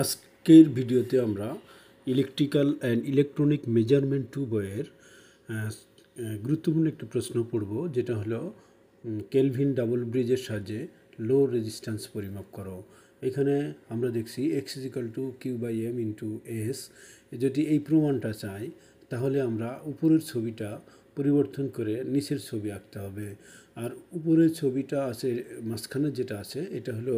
আজকের ভিডিওতে আমরা ইলেকট্রিক্যাল অ্যান্ড ইলেকট্রনিক মেজারমেন্ট 2 বইয়ের গুরুত্বপূর্ণ একটি প্রশ্ন পড়ব, যেটা হলো কেলভিন ডাবল ব্রিজের সাহায্যে লো রেজিস্ট্যান্স পরিমাপ করো। এখানে আমরা দেখছি x is equal to q by m into s. যদি এই প্রমাণটা চাই তাহলে আমরা উপরের ছবিটা পরিবর্তন করে নিচের ছবি আঁকতে হবে। আর উপরের ছবিটা আছে, মাঝখানে যেটা আছে এটা হলো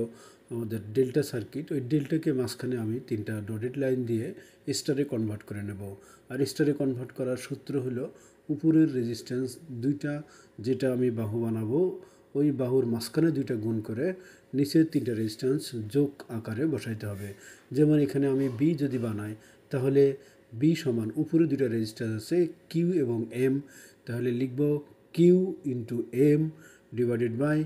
আমাদের ডেল্টা সার্কিট। ওই ডেল্টাকে মাঝখানে আমি 3টা ডটেড লাইন দিয়ে স্টারে কনভার্ট করে নেব। আর স্টারে কনভার্ট করার সূত্র হলো উপরের রেজিস্ট্যান্স 2টা, যেটা আমি বাহু বানাবো ওই বাহুর মাঝখানে 2টা গুণ করে নিচের 3টা রেজিস্ট্যান্স যোগ আকারে বসাইতে হবে। যেমন এখানে আমি বি যদি বানাই তাহলে বি সমান উপরে 2টা রেজিস্ট্যান্স আছে কিউ এবং এম, তাহলে লিখব Q into M divided by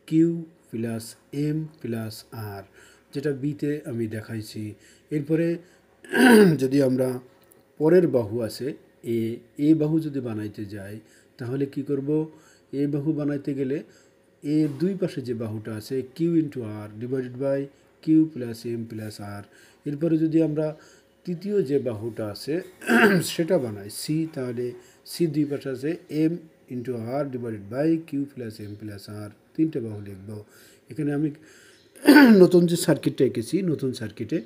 Q plus M plus R, যেটা বিতে আমি দেখাইছি। এরপরে যদি আমরা পরের বাহু আছে এ বাহু যদি বানাইতে যাই তাহলে কি করব, এ বাহু বানাইতে গেলে এর দুই পাশে যে বাহুটা আছে Q into R divided by Q plus M plus R. এরপরে যদি আমরা তৃতীয় যে বাহুটা আছে সেটা বানাই সি, তাহলে সি দুই পাশে আছে M into R divided by Q plus M plus R, 3টে বাহু লিখব। এখানে আমি নতুন যে সার্কিটটা এঁকেছি, নতুন সার্কিটে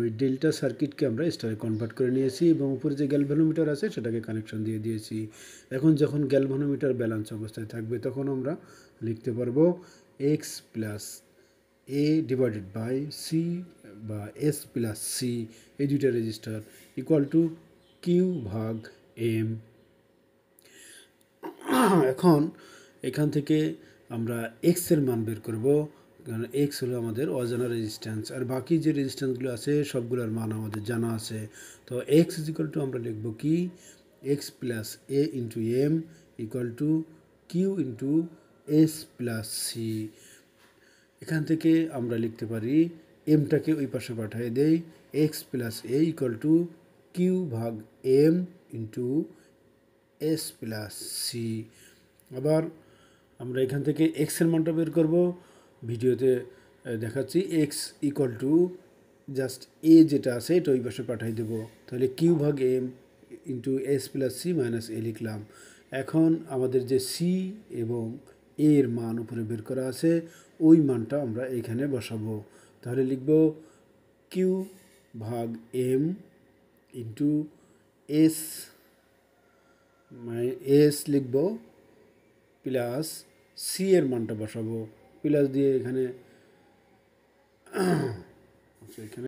ওই ডেল্টা সার্কিটকে আমরা স্টারে কনভার্ট করে নিয়েছি এবং উপরে যে গ্যালভানোমিটার আছে সেটাকে কানেকশন দিয়ে দিয়েছি। এখন যখন গ্যালভানোমিটার ব্যালেন্স অবস্থায় থাকবে তখন আমরা লিখতে পারবো x plus a divided by c বা এস প্লাস সি, এই 2টা রেজিস্টার ইকুয়াল টু কিউ ভাগ এম। এখন এখান থেকে আমরা এক্সের মান বের করব, কারণ এক্স হলো আমাদের অজানা রেজিস্ট্যান্স, আর বাকি যে রেজিস্ট্যান্সগুলো আছে সবগুলোর মান আমাদের জানা আছে। তো এক্স ইকুয়াল টু আমরা লিখব কি x plus a into m equal to q into S plus c. এখান থেকে আমরা লিখতে পারি এমটাকে ওই পাশে পাঠিয়ে দেই, X plus A equal to Q ভাগ M into S plus C. আবার আমরা এখান থেকে এক্সের মানটা বের করব, ভিডিওতে দেখাচ্ছি। X equal to just a যেটা আছে এটা ওই পাশে পাঠিয়ে দেবো, তাহলে কিউ ভাগ M into S plus C minus A লিখলাম। এখন আমাদের যে সি এবং এর মান উপরে বের করা আছে ওই মানটা আমরা এখানে বসাবো, তাহলে লিখব কিউ ভাগ এম ইন্টু এস এস লিখব প্লাস সি এর মানটা বসাবো, প্লাস দিয়ে এখানে